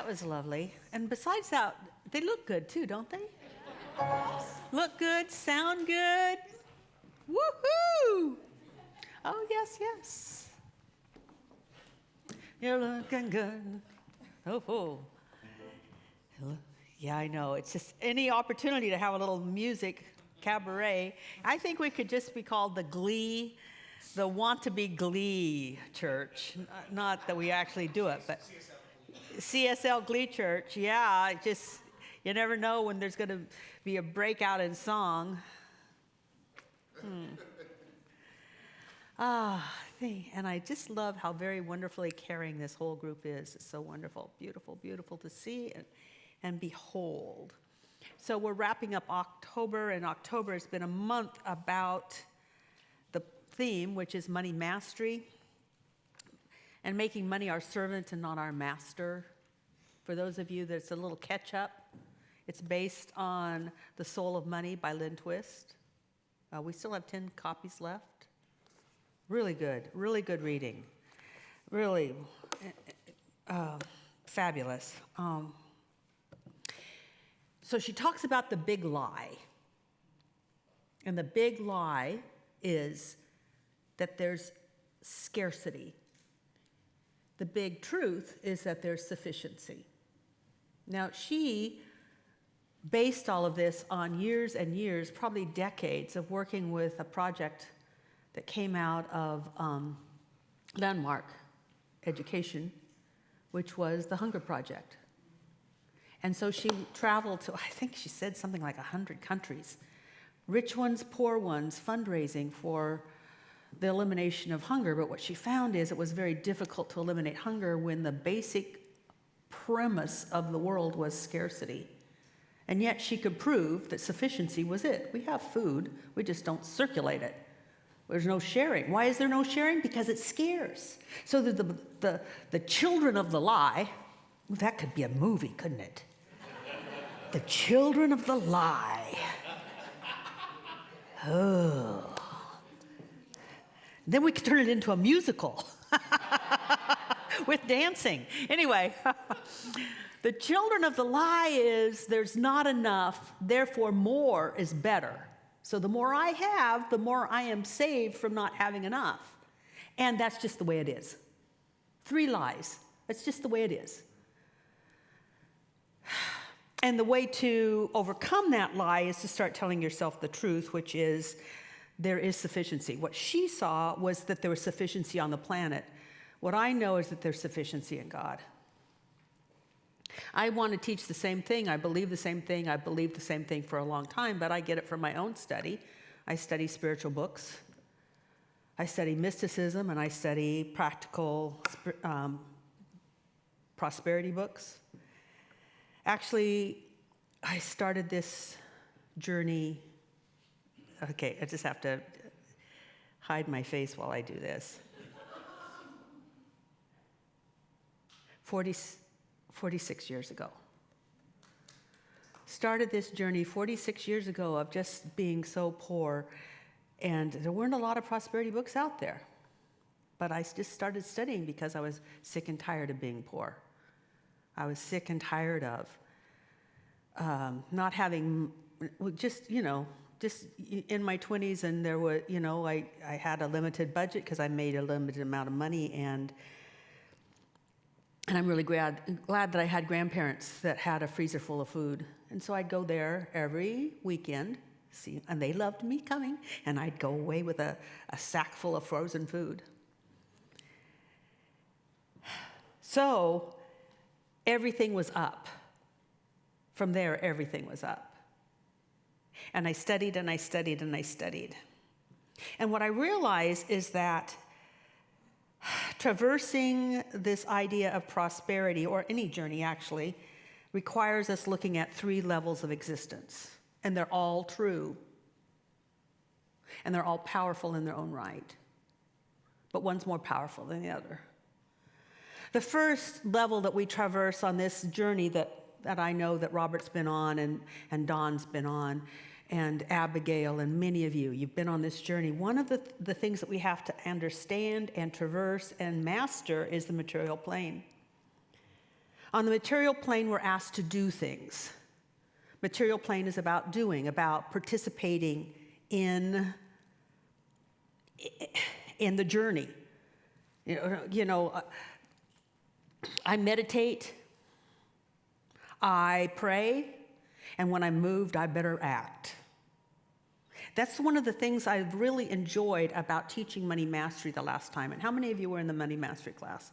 was lovely. And besides that, they look good too, don't they? Look good, sound good. Woohoo! Oh, yes, yes. You're looking good. Oh. Yeah, I know. It's just any opportunity to have a little music cabaret. I think we could just be called the want-to-be Glee Church. Not that we actually do it, but CSL Glee Church. Yeah, you never know when there's going to be a breakout in song. And I just love how very wonderfully caring this whole group is. It's so wonderful, beautiful, beautiful to see and behold. So we're wrapping up October, and October has been a month about the theme, which is money mastery and making money our servant and not our master. For those of you that's a little catch up, it's based on The Soul of Money by Lynn Twist. We still have 10 copies left. Really good reading. Really fabulous. So she talks about the big lie. And the big lie is that there's scarcity. The big truth is that there's sufficiency. Now, she based all of this on years and years, probably decades, of working with a project that came out of Landmark Education, which was the Hunger Project. And so she traveled to, I think she said something like 100 countries, rich ones, poor ones, fundraising for the elimination of hunger. But what she found is it was very difficult to eliminate hunger when the basic premise of the world was scarcity. And yet she could prove that sufficiency was it. We have food, we just don't circulate it. There's no sharing. Why is there no sharing? Because it's scarce. So the children of the lie, that could be a movie, couldn't it? The children of the lie. Oh. Then we could turn it into a musical with dancing. Anyway, the children of the lie is there's not enough, therefore more is better. So the more I have, the more I am saved from not having enough. And that's just the way it is. 3 lies. That's just the way it is. And the way to overcome that lie is to start telling yourself the truth, which is there is sufficiency. What she saw was that there was sufficiency on the planet. What I know is that there's sufficiency in God. I want to teach the same thing. I believe the same thing. I believed the same thing for a long time, but I get it from my own study. I study spiritual books. I study mysticism, and I study practical prosperity books. Actually, I started this journey. Okay, I just have to hide my face while I do this. 46 years ago. Started this journey 46 years ago of just being so poor, and there weren't a lot of prosperity books out there. But I just started studying because I was sick and tired of being poor. I was sick and tired of not having, just in my 20s, and there was, I had a limited budget because I made a limited amount of money, and I'm really glad that I had grandparents that had a freezer full of food. And so I'd go there every weekend, and they loved me coming, and I'd go away with a sack full of frozen food. So everything was up. From there, everything was up. And I studied and I studied and I studied. And what I realized is that traversing this idea of prosperity, or any journey actually, requires us looking at 3 levels of existence. And they're all true. And they're all powerful in their own right. But one's more powerful than the other. The first level that we traverse on this journey that I know that Robert's been on and Don's been on, and Abigail and many of you've been on this journey. One of the things that we have to understand and traverse and master is the material plane. On the material plane, we're asked to do things. Material plane is about doing, about participating in the journey. I meditate, I pray, and when I'm moved, I better act. That's one of the things I've really enjoyed about teaching Money Mastery the last time. And how many of you were in the Money Mastery class?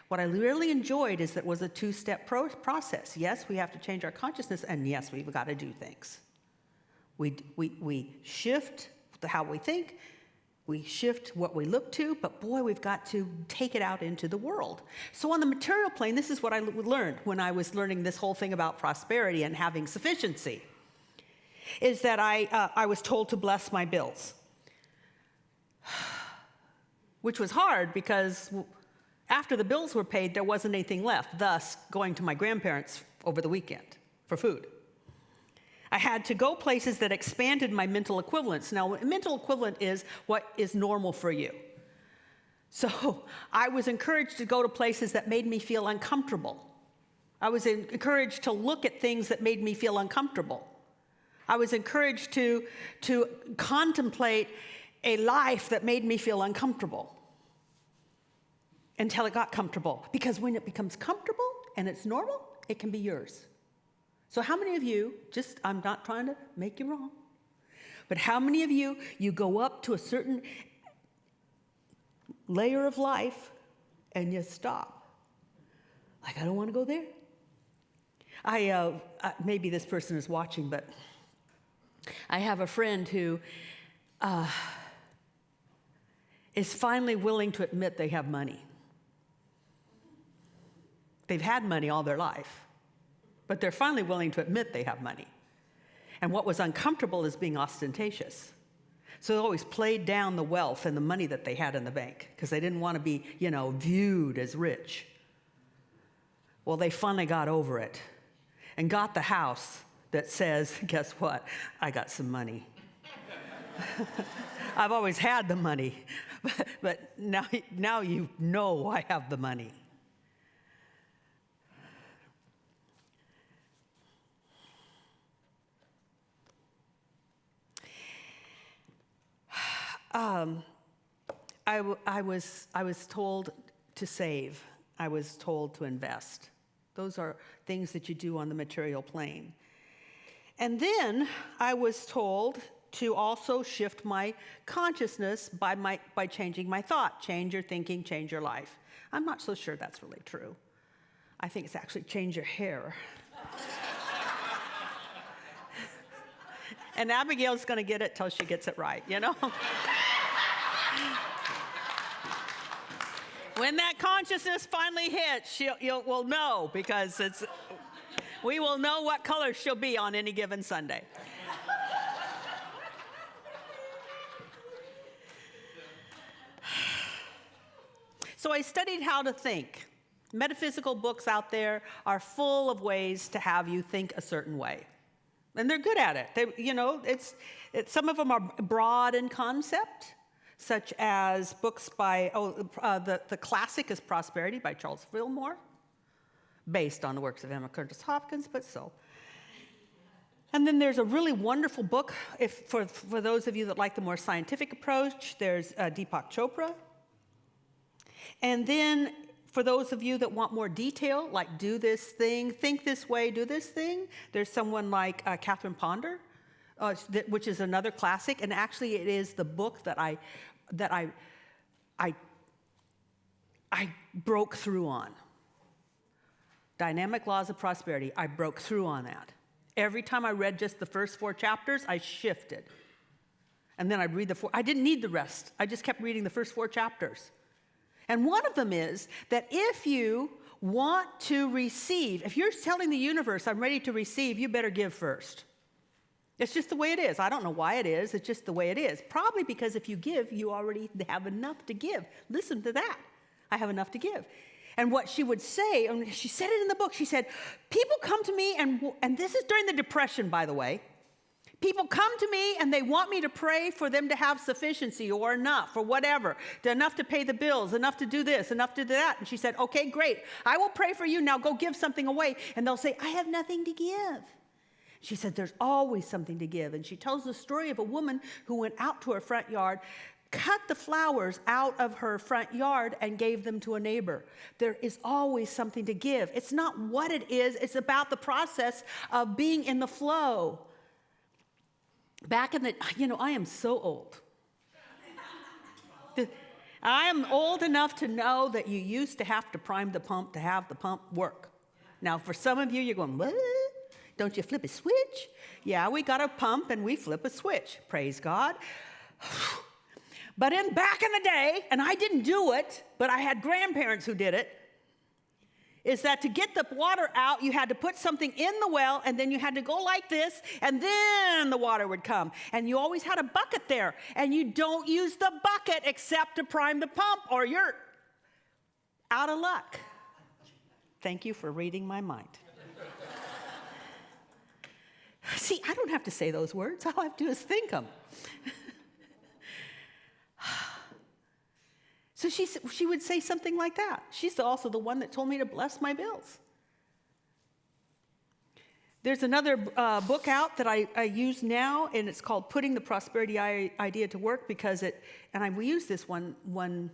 What I really enjoyed is that it was a two-step process. Yes, we have to change our consciousness, and yes, we've got to do things. We shift how we think, we shift what we look to, but boy, we've got to take it out into the world. So on the material plane, this is what I learned when I was learning this whole thing about prosperity and having sufficiency, is that I was told to bless my bills, which was hard because after the bills were paid, there wasn't anything left, thus going to my grandparents over the weekend for food. I had to go places that expanded my mental equivalence. Now, mental equivalent is what is normal for you. So I was encouraged to go to places that made me feel uncomfortable. I was encouraged to look at things that made me feel uncomfortable. I was encouraged to contemplate a life that made me feel uncomfortable until it got comfortable. Because when it becomes comfortable and it's normal, it can be yours. So how many of you, I'm not trying to make you wrong, but how many of you go up to a certain layer of life and you stop? Like, I don't want to go there. Maybe this person is watching, but I have a friend who is finally willing to admit they have money. They've had money all their life, but they're finally willing to admit they have money. And what was uncomfortable is being ostentatious. So they always played down the wealth and the money that they had in the bank because they didn't want to be, viewed as rich. Well, they finally got over it and got the house that says, guess what? I got some money. I've always had the money, but now you know I have the money. I was told to save. I was told to invest. Those are things that you do on the material plane. And then I was told to also shift my consciousness by changing my thought. Change your thinking, change your life. I'm not so sure that's really true. I think it's actually change your hair. And Abigail's going to get it till she gets it right, When that consciousness finally hits, we'll know, because we will know what color she'll be on any given Sunday. So I studied how to think. Metaphysical books out there are full of ways to have you think a certain way. And they're good at it. Some of them are broad in concept, such as books by, the classic is Prosperity by Charles Fillmore, based on the works of Emma Curtis Hopkins, but so. And then there's a really wonderful book, for those of you that like the more scientific approach, there's Deepak Chopra. And then for those of you that want more detail, like do this thing, think this way, do this thing, there's someone like Catherine Ponder, which is another classic, and actually it is the book that I broke through on. Dynamic Laws of Prosperity, I broke through on that. Every time I read just the first 4 chapters, I shifted. And then I'd read I didn't need the rest. I just kept reading the first 4 chapters. And one of them is that if you want to receive, if you're telling the universe, I'm ready to receive, you better give first. It's just the way it is. I don't know why it is. It's just the way it is. Probably because if you give, you already have enough to give. Listen to that. I have enough to give. And what she would say, and she said it in the book, she said, people come to me, and this is during the Depression, by the way. People come to me and they want me to pray for them to have sufficiency or enough or whatever, enough to pay the bills, enough to do this, enough to do that. And she said, okay, great. I will pray for you. Now go give something away. And they'll say, I have nothing to give. She said, there's always something to give. And she tells the story of a woman who went out to her front yard, cut the flowers out of her front yard and gave them to a neighbor. There is always something to give. It's not what it is. It's about the process of being in the flow. Back in the, I am so old. I am old enough to know that you used to have to prime the pump to have the pump work. Now, for some of you, you're going, what? Don't you flip a switch? Yeah, we got a pump and we flip a switch. Praise God. But back in the day, and I didn't do it, but I had grandparents who did it, is that to get the water out, you had to put something in the well, and then you had to go like this, and then the water would come. And you always had a bucket there, and you don't use the bucket except to prime the pump, or you're out of luck. Thank you for reading my mind. See, I don't have to say those words. All I have to do is think them. So she would say something like that. She's also the one that told me to bless my bills. There's another book out that I use now, and it's called Putting the Prosperity Idea to Work, because we use this one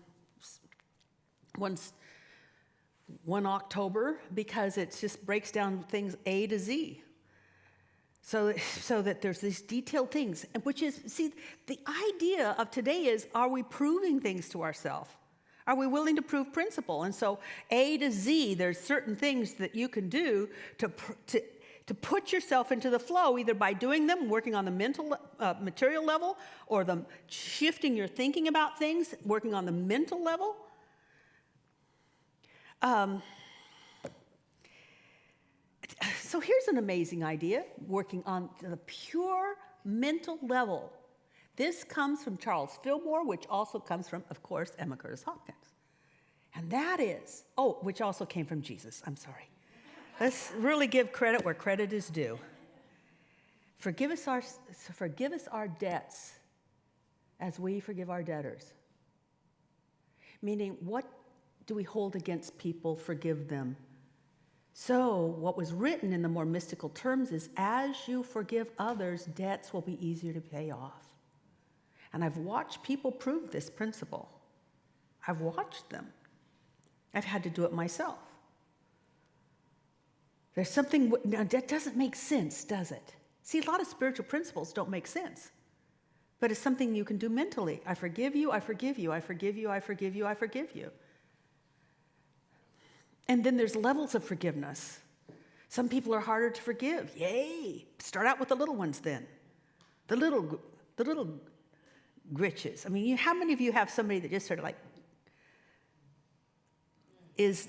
October, because it just breaks down things A to Z. So that there's these detailed things, which is, see, the idea of today is, are we proving things to ourselves? Are we willing to prove principle? And so A to Z, there's certain things that you can do to put yourself into the flow, either by doing them, working on the mental, material level, or the shifting your thinking about things, working on the mental level. So here's an amazing idea, working on the pure mental level. This comes from Charles Fillmore, which also comes from, of course, Emma Curtis Hopkins. And that is, which also came from Jesus. I'm sorry. Let's really give credit where credit is due. Forgive us our debts as we forgive our debtors. Meaning, what do we hold against people? Forgive them. So what was written in the more mystical terms is, as you forgive others, debts will be easier to pay off. And I've watched people prove this principle. I've watched them. I've had to do it myself. There's something, now that doesn't make sense, does it? See, a lot of spiritual principles don't make sense. But it's something you can do mentally. I forgive you, I forgive you, I forgive you, I forgive you, I forgive you. And then there's levels of forgiveness. Some people are harder to forgive. Yay! Start out with the little ones then. The little gritches. I mean, how many of you have somebody that just sort of like is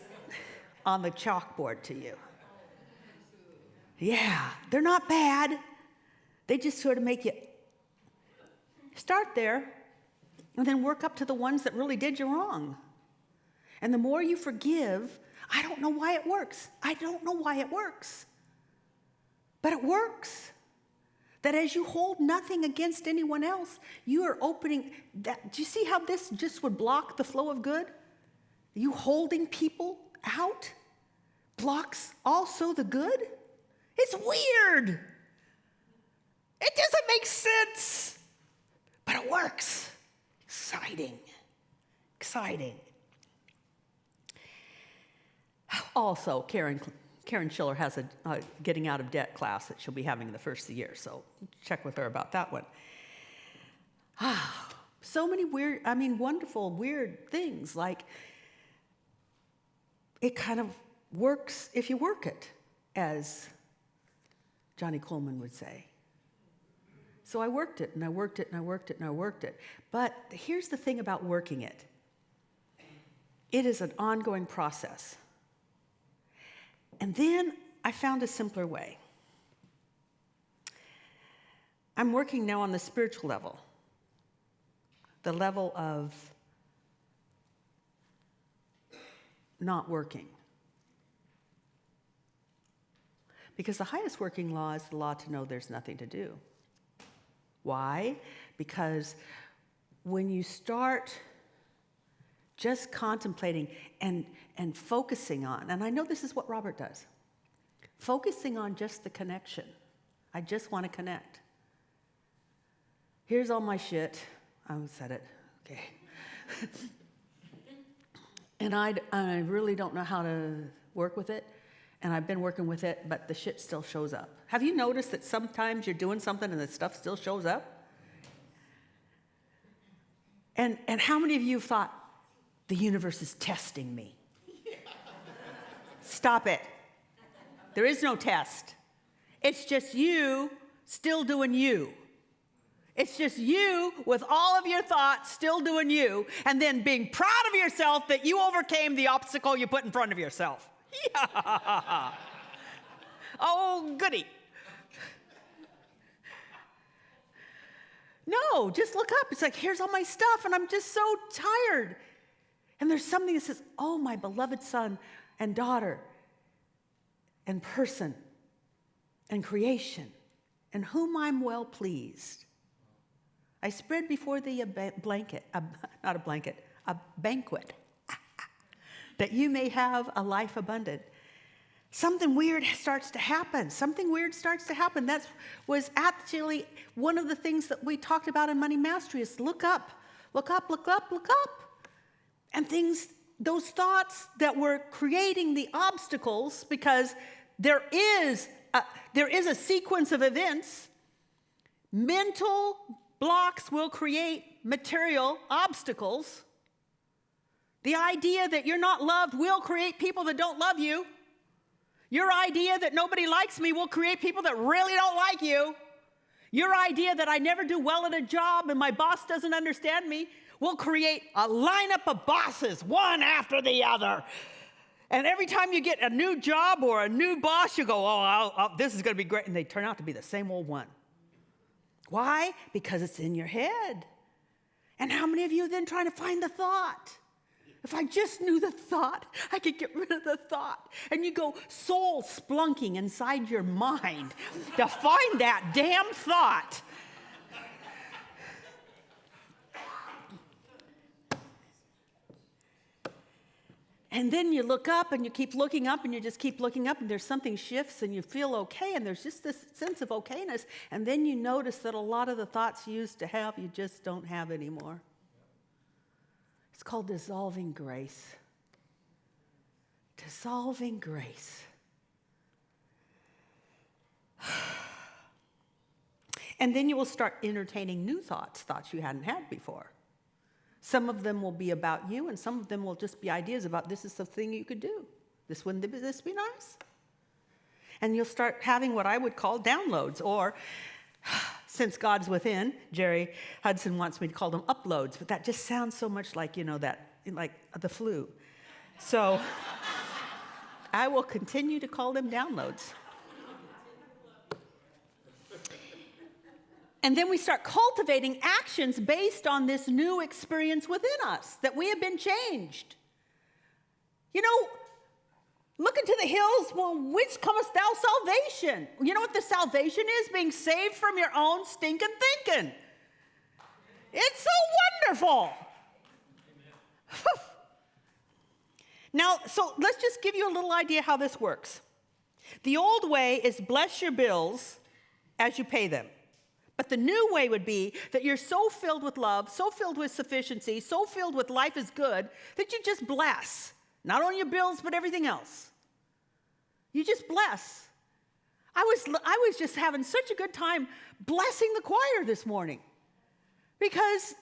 on the chalkboard to you? Yeah, they're not bad. They just sort of make you start there and then work up to the ones that really did you wrong. And the more you forgive, I don't know why it works. I don't know why it works. But it works. That as you hold nothing against anyone else, you are opening that. Do you see how this just would block the flow of good? You holding people out blocks also the good? It's weird. It doesn't make sense. But it works. Exciting. Exciting. Also, Karen Schiller has a getting out of debt class that she'll be having the first of the year, so check with her about that one. So many wonderful, weird things, like it kind of works if you work it, as Johnny Coleman would say. So I worked it, and I worked it, and I worked it, and I worked it. But here's the thing about working it. It is an ongoing process. And then I found a simpler way. I'm working now on the spiritual level, the level of not working. Because the highest working law is the law to know there's nothing to do. Why? Because when you start just contemplating and focusing on, and I know this is what Robert does, focusing on just the connection. I just want to connect. Here's all my shit. I said it. Okay. And I really don't know how to work with it. And I've been working with it, but the shit still shows up. Have you noticed that sometimes you're doing something and the stuff still shows up? And how many of you thought, the universe is testing me? Stop it. There is no test. It's just you still doing you. It's just you with all of your thoughts still doing you, and then being proud of yourself that you overcame the obstacle you put in front of yourself. Yeah. Oh, goody. No, just look up. It's like, here's all my stuff, and I'm just so tired. And there's something that says, oh, my beloved son and daughter and person and creation, in whom I'm well pleased. I spread before thee a banquet, that you may have a life abundant. Something weird starts to happen. That was actually one of the things that we talked about in Money Mastery is look up. And those thoughts that were creating the obstacles, because there is a sequence of events. Mental blocks will create material obstacles. The idea that you're not loved will create people that don't love you. Your idea that nobody likes me will create people that really don't like you. Your idea that I never do well at a job and my boss doesn't understand me will create a lineup of bosses, one after the other. And every time you get a new job or a new boss, you go, this is going to be great. And they turn out to be the same old one. Why? Because it's in your head. And how many of you then trying to find the thought? If I just knew the thought, I could get rid of the thought. And you go soul splunking inside your mind to find that damn thought. And then you look up and you keep looking up and you just keep looking up and there's something shifts and you feel okay and there's just this sense of okayness. And then you notice that a lot of the thoughts you used to have, you just don't have anymore. It's called dissolving grace. Dissolving grace. And then you will start entertaining new thoughts you hadn't had before. Some of them will be about you, and some of them will just be ideas about this is the thing you could do. Wouldn't this be nice? And you'll start having what I would call downloads, or since God's within, Jerry Hudson wants me to call them uploads, but that just sounds so much like, like the flu. So I will continue to call them downloads. And then we start cultivating actions based on this new experience within us, that we have been changed. Look into the hills, well, whence cometh thou salvation? You know what the salvation is? Being saved from your own stinking thinking. It's so wonderful. Now, so let's just give you a little idea how this works. The old way is bless your bills as you pay them. But the new way would be that you're so filled with love, so filled with sufficiency, so filled with life is good, that you just bless. Not only your bills, but everything else. You just bless. I was just having such a good time blessing the choir this morning. Because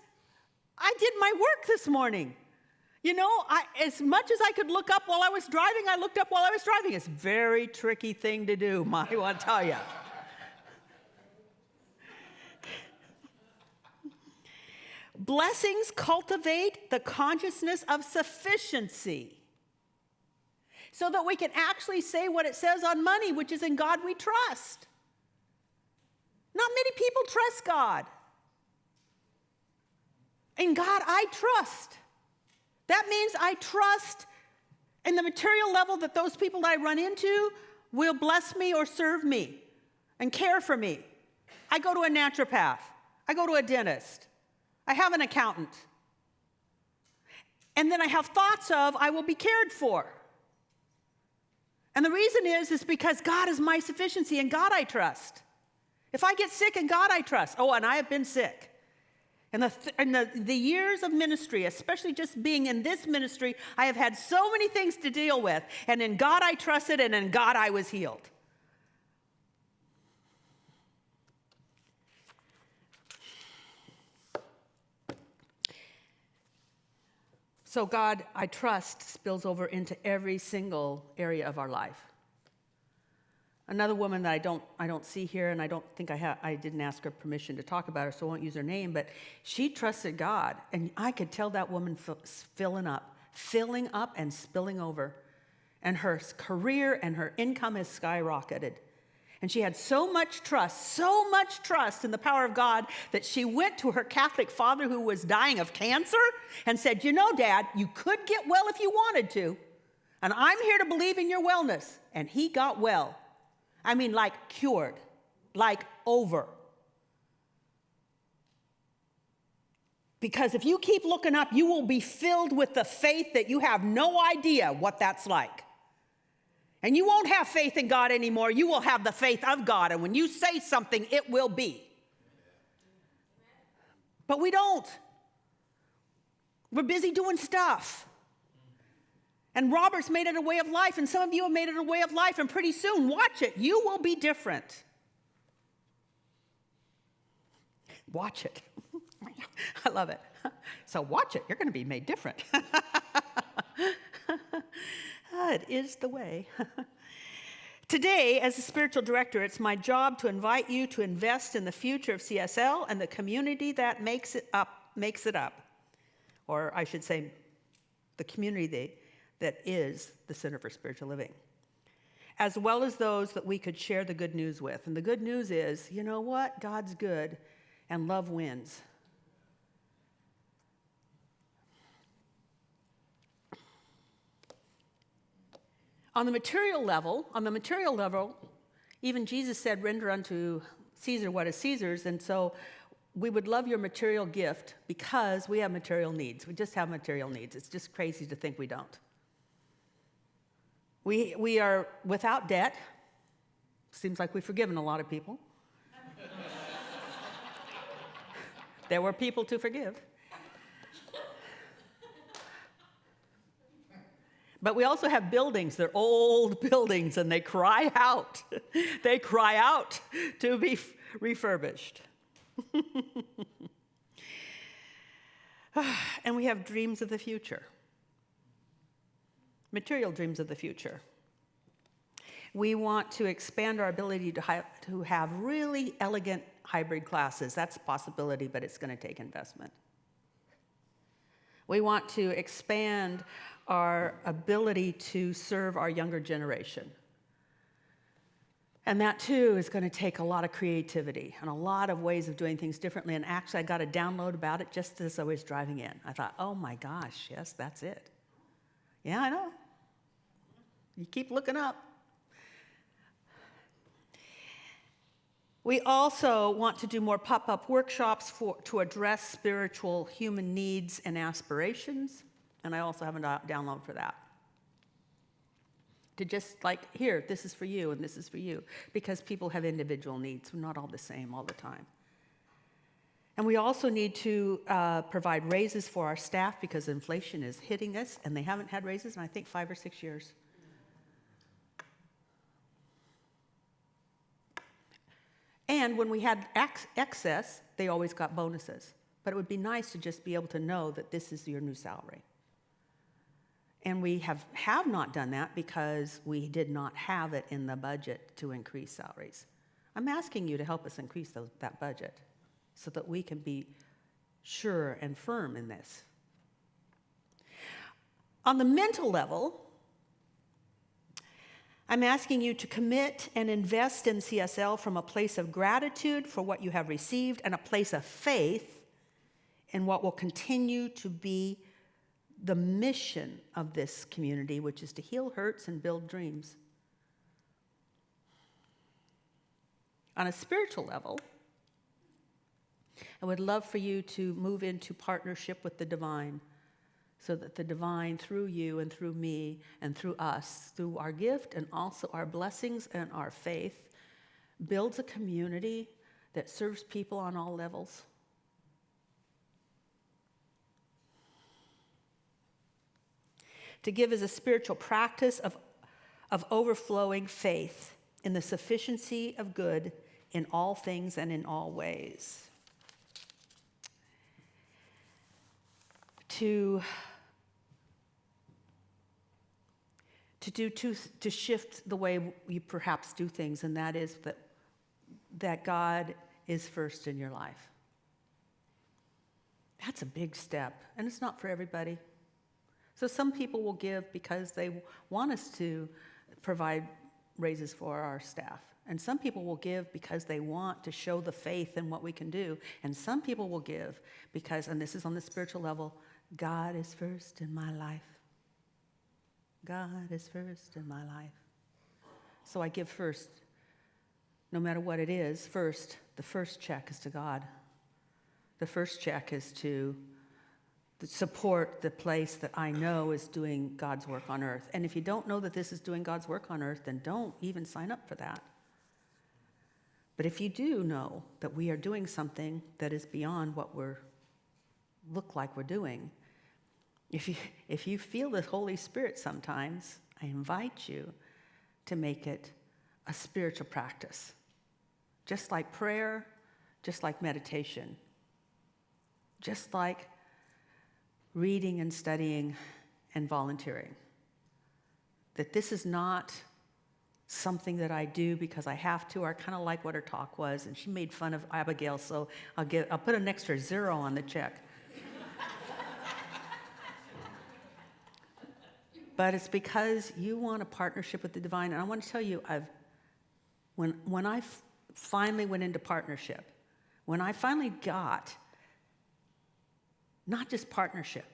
I did my work this morning. As much as I could look up while I was driving, I looked up while I was driving. It's a very tricky thing to do, I want to tell you. Blessings cultivate the consciousness of sufficiency so that we can actually say what it says on money, which is in God we trust. Not many people trust God. In God I trust. That means I trust in the material level that those people that I run into will bless me or serve me and care for me. I go to a naturopath. I go to a dentist. I have an accountant. And then I have thoughts of, I will be cared for. And the reason is because God is my sufficiency, and God I trust. If I get sick, in God I trust. Oh, and I have been sick. And the years of ministry, especially just being in this ministry, I have had so many things to deal with. And in God I trusted, and in God I was healed. So God, I trust, spills over into every single area of our life. Another woman that I don't see here, and I don't think I didn't ask her permission to talk about her, so I won't use her name, but she trusted God, and I could tell that woman filling up and spilling over. And her career and her income has skyrocketed. And she had so much trust in the power of God that she went to her Catholic father who was dying of cancer and said, you know, Dad, you could get well if you wanted to, and I'm here to believe in your wellness. And he got well. I mean, like cured, like over. Because if you keep looking up, you will be filled with the faith that you have no idea what that's like. And you won't have faith in God anymore. You will have the faith of God. And when you say something, it will be. But we don't. We're busy doing stuff. And Robert's made it a way of life. And some of you have made it a way of life. And pretty soon, watch it. You will be different. Watch it. I love it. So watch it. You're going to be made different. It is the way. Today, as a spiritual director, it's my job to invite you to invest in the future of CSL and the community that makes it up. Or I should say, the community that is the Center for Spiritual Living, as well as those that we could share the good news with. And the good news is, you know what? God's good, and love wins. On the material level, even Jesus said, render unto Caesar what is Caesar's. And so we would love your material gift because we have material needs. We just have material needs. It's just crazy to think we don't. We are without debt. Seems like we've forgiven a lot of people. There were people to forgive. But we also have buildings. They're old buildings, and they cry out. They cry out to be refurbished. And we have dreams of the future. Material dreams of the future. We want to expand our ability to have really elegant hybrid classes. That's a possibility, but it's going to take investment. We want to expand our ability to serve our younger generation. And that, too, is going to take a lot of creativity and a lot of ways of doing things differently. And actually, I got a download about it just as I was driving in. I thought, oh, my gosh, yes, that's it. Yeah, I know. You keep looking up. We also want to do more pop-up workshops to address spiritual human needs and aspirations. And I also have a download for that. To just like, here, this is for you and this is for you. Because people have individual needs. We're not all the same all the time. And we also need to provide raises for our staff because inflation is hitting us. And they haven't had raises in, I think, 5 or 6 years. And when we had excess, they always got bonuses. But it would be nice to just be able to know that this is your new salary. And we have not done that because we did not have it in the budget to increase salaries. I'm asking you to help us increase that budget so that we can be sure and firm in this. On the mental level, I'm asking you to commit and invest in CSL from a place of gratitude for what you have received and a place of faith in what will continue to be the mission of this community, which is to heal hurts and build dreams. On a spiritual level, I would love for you to move into partnership with the divine, so that the divine, through you and through me and through us, through our gift and also our blessings and our faith, builds a community that serves people on all levels. To give is a spiritual practice of overflowing faith in the sufficiency of good in all things and in all ways. To shift the way you perhaps do things, and that is that God is first in your life. That's a big step, and it's not for everybody. So some people will give because they want us to provide raises for our staff. And some people will give because they want to show the faith in what we can do. And some people will give because, and this is on the spiritual level, God is first in my life. God is first in my life. So I give first. No matter what it is, first, the first check is to God. The first check is to support the place that I know is doing God's work on earth. And if you don't know that this is doing God's work on earth, then don't even sign up for that. But if you do know that we are doing something that is beyond what we look like we're doing, if you feel the Holy Spirit sometimes, I invite you to make it a spiritual practice. Just like prayer, just like meditation, just like reading and studying and volunteering. That this is not something that I do because I have to, or I kind of like what her talk was, and she made fun of Abigail, so I'll put an extra 0 on the check. But it's because you want a partnership with the divine, and I want to tell you, when I finally went into partnership, when I finally got not just partnership,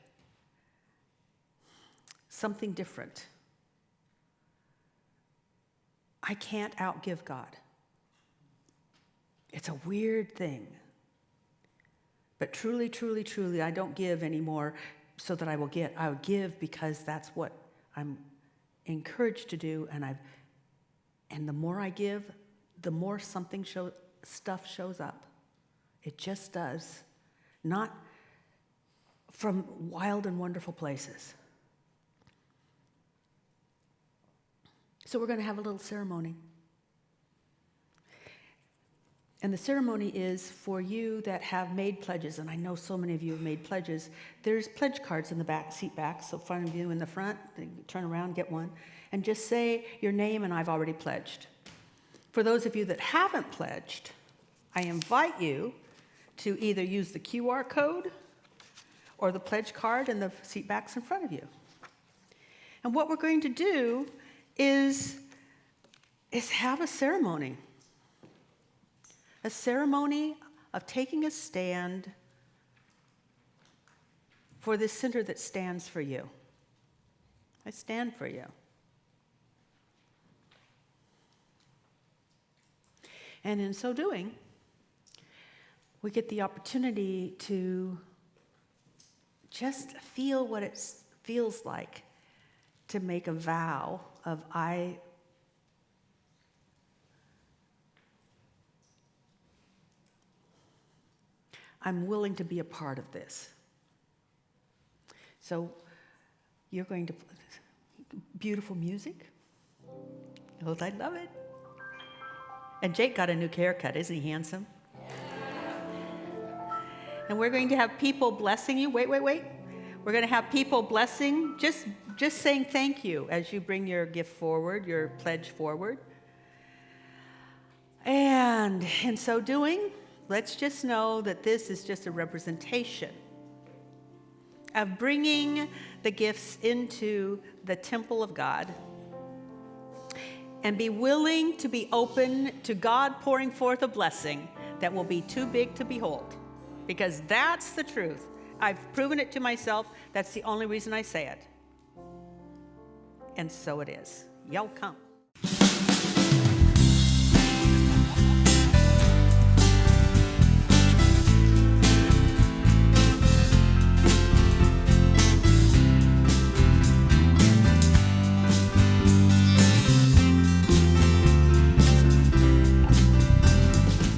something different. I can't outgive God. It's a weird thing. But truly, truly, truly, I don't give anymore so that I will get. I will give because that's what I'm encouraged to do, and the more I give, the more stuff shows up. It just does. Not from wild and wonderful places. So we're going to have a little ceremony. And the ceremony is for you that have made pledges, and I know so many of you have made pledges. There's pledge cards in the back, seat back, so front of you in the front, turn around, get one, and just say your name and I've already pledged. For those of you that haven't pledged, I invite you to either use the QR code or the pledge card in the seat backs in front of you. And what we're going to do is have a ceremony of taking a stand for this center that stands for you. I stand for you. And in so doing, we get the opportunity to just feel what it feels like to make a vow of I'm willing to be a part of this. So you're going to beautiful music. Oh, I love it. And Jake got a new haircut. Isn't he handsome? And we're going to have people blessing you. Wait. We're going to have people blessing, just saying thank you as you bring your gift forward, your pledge forward. And in so doing, let's just know that this is just a representation of bringing the gifts into the temple of God, and be willing to be open to God pouring forth a blessing that will be too big to behold. Because that's the truth. I've proven it to myself. That's the only reason I say it. And so it is. Y'all come.